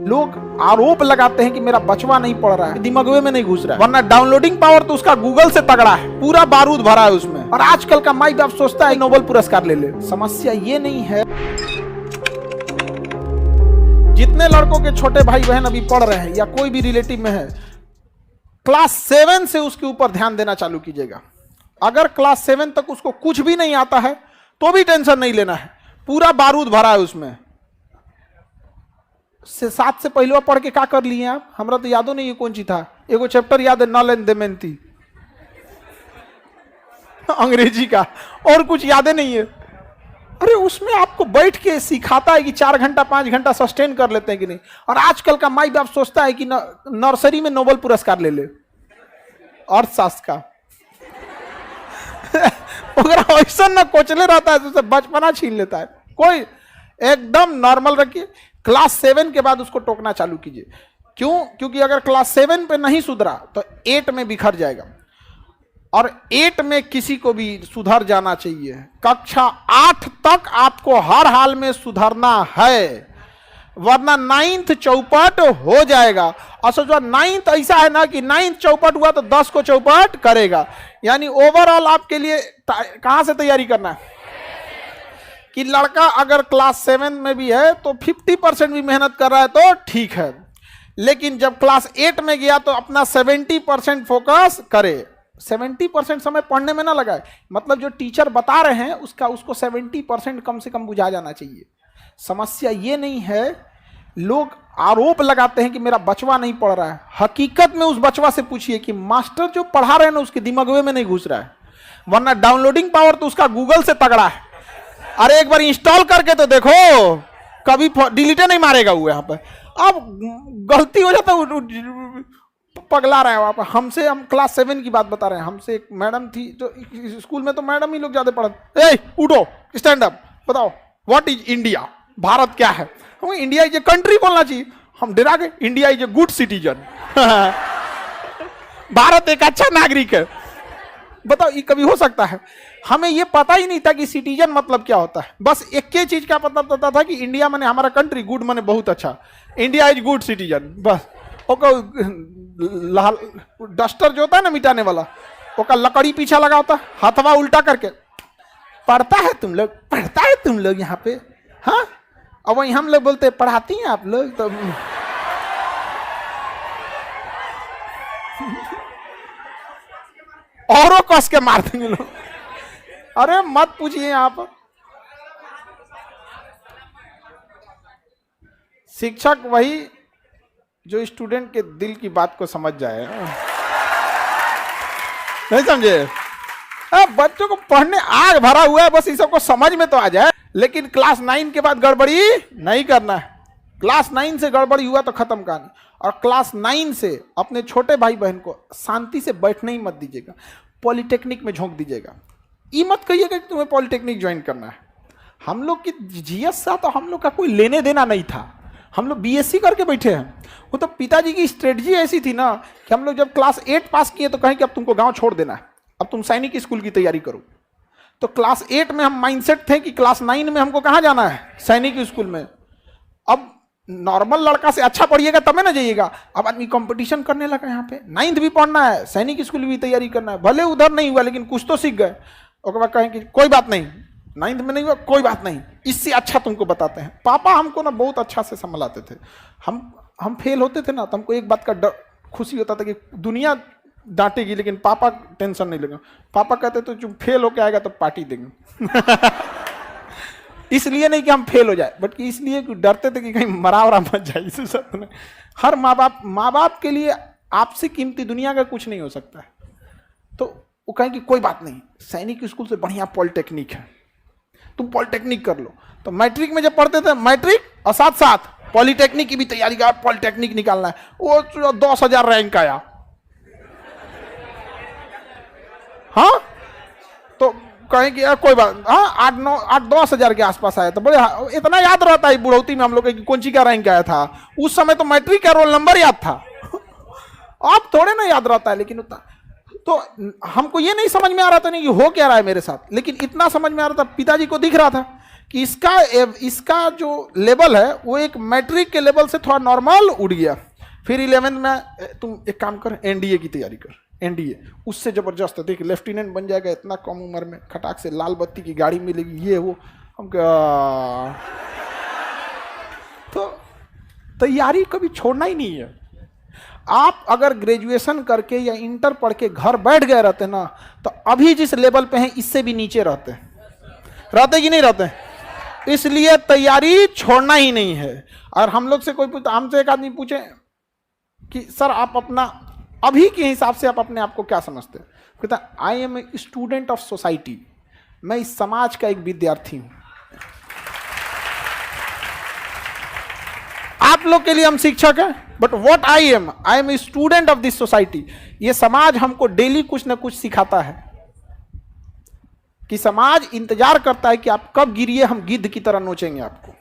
लोग आरोप लगाते हैं कि मेरा बचवा नहीं पढ़ रहा है, दिमागवे में नहीं घुस रहा है, वरना डाउनलोडिंग पावर तो उसका गूगल से तगड़ा है, पूरा बारूद भरा है उसमें। और आजकल का माई बाप सोचता है नोबेल पुरस्कार ले ले। समस्या ये नहीं है, जितने लड़कों के छोटे भाई बहन अभी पढ़ रहे हैं या कोई भी रिलेटिव में है, क्लास 7 से उसके ऊपर ध्यान देना चालू कीजिएगा। अगर क्लास 7 तक उसको कुछ भी नहीं आता है तो भी टेंशन नहीं लेना है, पूरा बारूद भरा है उसमें। 7 से पहले पढ़ के क्या कर लिए आप? हमरा तो यादो नहीं है कौन सी था, एगो चैप्टर याद है, नल एंड दमयंती अंग्रेजी का, और कुछ याद नहीं है। अरे उसमें आपको बैठ के सिखाता है कि 4 घंटा 5 घंटा सस्टेन कर लेते हैं कि नहीं। और आजकल का माई बाप सोचता है कि नर्सरी में नोबेल पुरस्कार ले ले अर्थशास्त्र का। अगर ऐसा ना कोचले रहता है तो उसे बचपना छीन लेता है। कोई एकदम नॉर्मल रखिए, क्लास 7 के बाद उसको टोकना चालू कीजिए। क्यों? क्योंकि अगर क्लास 7 पे नहीं सुधरा तो 8 में बिखर जाएगा, और 8 में किसी को भी सुधर जाना चाहिए। कक्षा 8 तक आपको हर हाल में सुधरना है, वरना 9th चौपट हो जाएगा। और सोचो 9th ऐसा है ना कि 9th चौपट हुआ तो 10 को चौपट करेगा। यानी ओवरऑल आपके लिए कहां से तैयारी करना है कि लड़का अगर क्लास 7 में भी है तो 50% भी मेहनत कर रहा है तो ठीक है, लेकिन जब क्लास 8 में गया तो अपना 70% फोकस करे। 70% समय पढ़ने में ना लगाए, मतलब जो टीचर बता रहे हैं उसको 70% कम से कम बुझा जाना चाहिए। समस्या ये नहीं है, लोग आरोप लगाते हैं कि मेरा बचवा नहीं पढ़ रहा है। हकीकत में उस बचवा से पूछिए कि मास्टर जो पढ़ा रहे हैं ना उसके दिमागवे में नहीं घुस रहा है, वरना डाउनलोडिंग पावर तो उसका गूगल से तगड़ा है। अरे एक बार इंस्टॉल करके तो देखो, कभी डिलीटे नहीं मारेगा वो। यहाँ पर अब गलती हो जाता है, पगला रहा है वहाँ पर। हमसे, हम क्लास 7 की बात बता रहे हैं, हमसे एक मैडम थी जो स्कूल में तो मैडम ही लोग ज्यादा पढ़ते। ए उठो, स्टैंड अप, बताओ व्हाट इज इंडिया, भारत क्या है? हम इंडिया इज ए कंट्री बोलना चाहिए, हम डरा गए। India is a good citizen, Bharat एक अच्छा नागरिक है। बताओ ये कभी हो सकता है? हमें ये पता ही नहीं था कि सिटीजन मतलब क्या होता है। बस एक ही चीज का पता था कि इंडिया माने हमारा कंट्री, गुड माने बहुत अच्छा, इंडिया इज गुड सिटीजन। बस ओका लाल डस्टर जो होता है ना मिटाने वाला, ओका लकड़ी पीछा लगा होता, हाथवा उल्टा करके पढ़ता है तुम लोग, पढ़ता है तुम लोग यहाँ पे, हाँ? अब वही हम लोग बोलते पढ़ाती हैं आप लोग तो औरों कस के मार देंगे लोग। अरे मत पूछिए आप, शिक्षक वही जो स्टूडेंट के दिल की बात को समझ जाए। नहीं समझे? बच्चों को पढ़ने आग भरा हुआ है, बस इस सबको समझ में तो आ जाए। लेकिन क्लास 9 के बाद गड़बड़ी नहीं करना है। क्लास 9 से गड़बड़ी हुआ तो खत्म कहानी। और क्लास 9 से अपने छोटे भाई बहन को शांति से बैठने ही मत दीजिएगा, पॉलिटेक्निक में झोंक दीजिएगा। ये मत कहिएगा कि तुम्हें पॉलिटेक्निक ज्वाइन करना है। हम लोग की जीएस सा तो हम लोग का कोई लेने देना नहीं था, हम लोग बीएससी करके बैठे हैं। वो तो पिताजी की स्ट्रेटजी ऐसी थी ना कि हम लोग जब क्लास 8 पास किए तो कहें कि अब तुमको गांव छोड़ देना है, अब तुम सैनिक स्कूल की तैयारी करो। तो क्लास 8 में हम माइंडसेट थे कि क्लास 9 में हमको कहाँ जाना है, सैनिक स्कूल में। अब नॉर्मल लड़का से अच्छा पढ़िएगा तब ना जाइएगा। अब आदमी कंपटीशन करने लगा, यहाँ पे 9th भी पढ़ना है, सैनिक स्कूल भी तैयारी करना है। भले उधर नहीं हुआ लेकिन कुछ तो सीख गए। उसके बाद कहें कि कोई बात नहीं, 9th में नहीं हुआ कोई बात नहीं, इससे अच्छा तुमको बताते हैं। पापा हमको ना बहुत अच्छा से संभलाते थे। हम फेल होते थे ना तो हमको एक बात का डर खुशी होता था कि दुनिया डांटेगी लेकिन पापा टेंशन नहीं लेगा। पापा कहते तो जो फेल होके आएगा तो पार्टी देंगे। इसलिए नहीं कि हम फेल हो जाए, बट इसलिए कि डरते थे कि कहीं मरा मत जाए। इसे सब नहीं। हर माँ बाप के लिए आपसे कीमती दुनिया का कुछ नहीं हो सकता है। तो वो कहें कि कोई बात नहीं, सैनिक स्कूल से बढ़िया पॉलिटेक्निक है, तुम पॉलिटेक्निक कर लो। तो मैट्रिक में जब पढ़ते थे, मैट्रिक और साथ साथ पॉलिटेक्निक की भी तैयारी कर, पॉलिटेक्निक निकालना है। वो 10,000 रैंक आया, हाँ तो कहें कि कोई बात, हाँ 8-10,000 के आसपास आया। तो बड़े इतना याद रहता है बुढ़ौती में हम लोग कौन सी का रैंक आया था। उस समय तो मैट्रिक का रोल नंबर याद था, अब थोड़े ना याद रहता है। लेकिन उतना तो हमको ये नहीं समझ में आ रहा था नहीं कि हो क्या रहा है मेरे साथ, लेकिन इतना समझ में आ रहा था, पिताजी को दिख रहा था कि इसका जो लेवल है वो एक मैट्रिक के लेवल से थोड़ा नॉर्मल उड़ गया। फिर 11th में तुम एक काम कर, एनडीए की तैयारी कर, एनडीए उससे जबरदस्त है, देख लेफ्टिनेंट बन जाएगा इतना कम उम्र में, खटाक से लाल बत्ती की गाड़ी मिलेगी, ये वो। हम तो तैयारी कभी छोड़ना ही नहीं है। आप अगर ग्रेजुएशन करके या इंटर पढ़ के घर बैठ गए रहते ना, तो अभी जिस लेवल पे हैं इससे भी नीचे रहते कि नहीं रहते। इसलिए तैयारी छोड़ना ही नहीं है। और हम लोग से कोई पूछता, हमसे एक आदमी पूछे कि सर आप अपना अभी के हिसाब से आप अपने आप को क्या समझते हैं, कहता I am a student of society, मैं इस समाज का एक विद्यार्थी हूं। आप लोग के लिए हम शिक्षक हैं, but what I am a student of this society. ये समाज हमको डेली कुछ ना कुछ सिखाता है, कि समाज इंतजार करता है कि आप कब गिरिए, हम गिद्ध की तरह नोचेंगे आपको।